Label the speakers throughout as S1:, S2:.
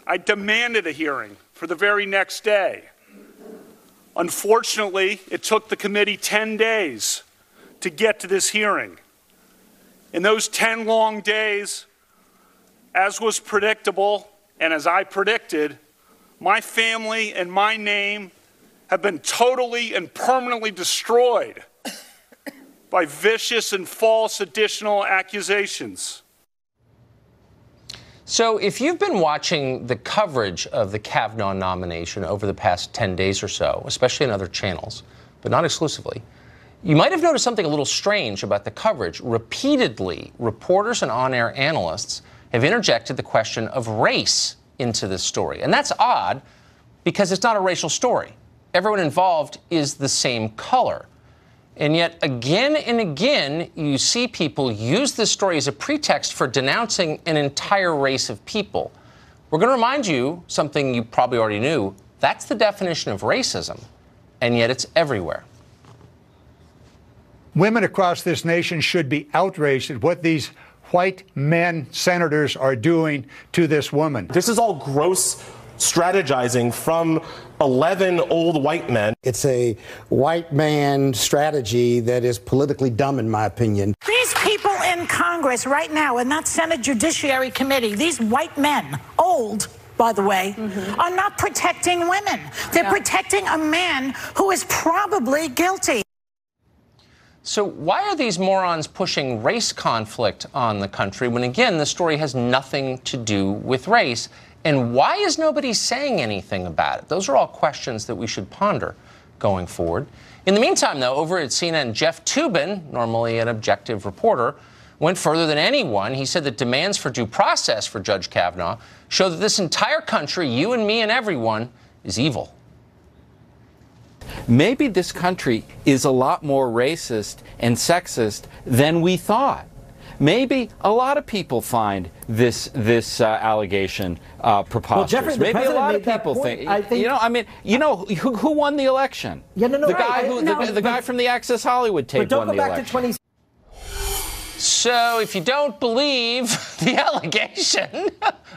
S1: I demanded a hearing for the very next day. Unfortunately, it took the committee 10 days to get to this hearing. In those 10 long days, as was predictable and as I predicted, my family and my name have been totally and permanently destroyed by vicious and false additional accusations.
S2: So if you've been watching the coverage of the Kavanaugh nomination over the past 10 days or so, especially in other channels, but not exclusively, you might have noticed something a little strange about the coverage. Repeatedly, reporters and on-air analysts have interjected the question of race into this story. And that's odd because it's not a racial story. Everyone involved is the same color. And yet, again and again, you see people use this story as a pretext for denouncing an entire race of people. We're going to remind you something you probably already knew. That's the definition of racism, and yet it's everywhere.
S3: Women across this nation should be outraged at what these white men senators are doing to this woman.
S4: This is all gross strategizing from 11 old white men.
S5: It's a white man strategy that is politically dumb, in my opinion.
S6: These people in Congress right now, in that Senate Judiciary Committee, these white men, old, by the way, are not protecting women. They're protecting a man who is probably guilty.
S2: So why are these morons pushing race conflict on the country when, again, the story has nothing to do with race? And why is nobody saying anything about it? Those are all questions that we should ponder going forward. In the meantime, though, over at CNN, Jeff Toobin, normally an objective reporter, went further than anyone. He said that demands for due process for Judge Kavanaugh show that this entire country, you and me and everyone, is evil.
S7: Maybe this country is a lot more racist and sexist than we thought. Maybe a lot of people find this allegation preposterous.
S5: Well, Jeffrey,
S7: maybe a lot of people think, who won the election?
S5: Yeah, no,
S7: the guy from the Access Hollywood tape won the election.
S2: So if you don't believe the allegation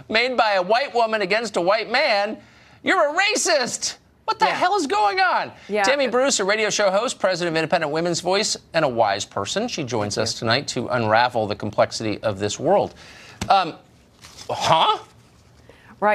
S2: made by a white woman against a white man, you're a racist. What the hell is going on? Tammy Bruce, a radio show host, president of Independent Women's Voice, and a wise person. She joins us tonight to unravel the complexity of this world.
S8: Right.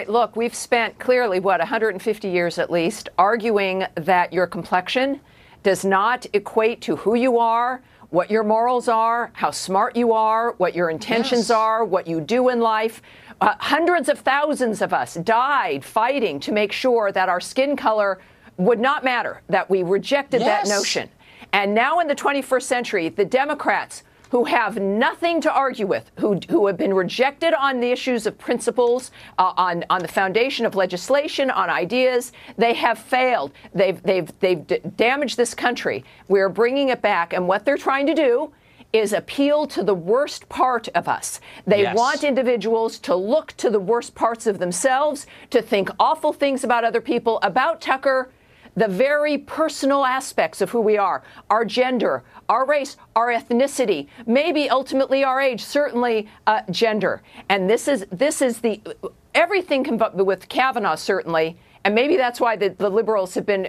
S8: Look, we've spent clearly, 150 years at least, arguing that your complexion does not equate to who you are, what your morals are, how smart you are, what your intentions are, what you do in life. Hundreds of thousands of us died fighting to make sure that our skin color would not matter, that we rejected that notion. And now in the 21st century, the Democrats, who have nothing to argue with, who have been rejected on the issues of principles, on the foundation of legislation, on ideas, they have failed. They've damaged this country. We're bringing it back. And what they're trying to do is appeal to the worst part of us. They want individuals to look to the worst parts of themselves, to think awful things about other people, about Tucker, the very personal aspects of who we are, our gender, our race, our ethnicity, maybe ultimately our age, certainly gender. And this is the everything with Kavanaugh, certainly, and maybe that's why the liberals have been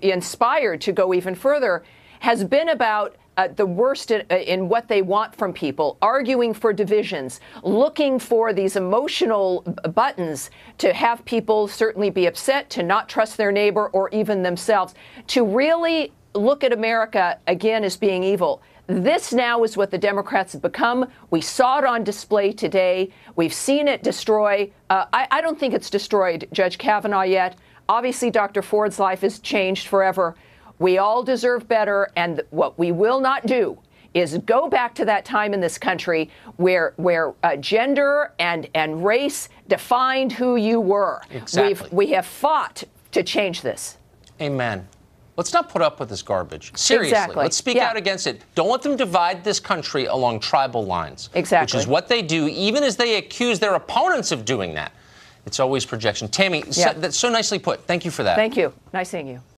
S8: inspired to go even further, has been about the worst in what they want from people, arguing for divisions, looking for these emotional buttons to have people certainly be upset, to not trust their neighbor or even themselves, to really look at America again as being evil. This now is what the Democrats have become. We saw it on display today. We've seen it destroy. I don't think it's destroyed Judge Kavanaugh yet. Obviously, Dr. Ford's life has changed forever. We all deserve better, and what we will not do is go back to that time in this country where gender and race defined who you were.
S2: Exactly.
S8: We have fought to change this.
S2: Amen. Let's not put up with this garbage. Seriously.
S8: Exactly.
S2: Let's speak out against it. Don't let them divide this country along tribal lines.
S8: Exactly.
S2: Which is what they do, even as they accuse their opponents of doing that. It's always projection. Tammy, that's so nicely put. Thank you for that.
S8: Thank you. Nice seeing you.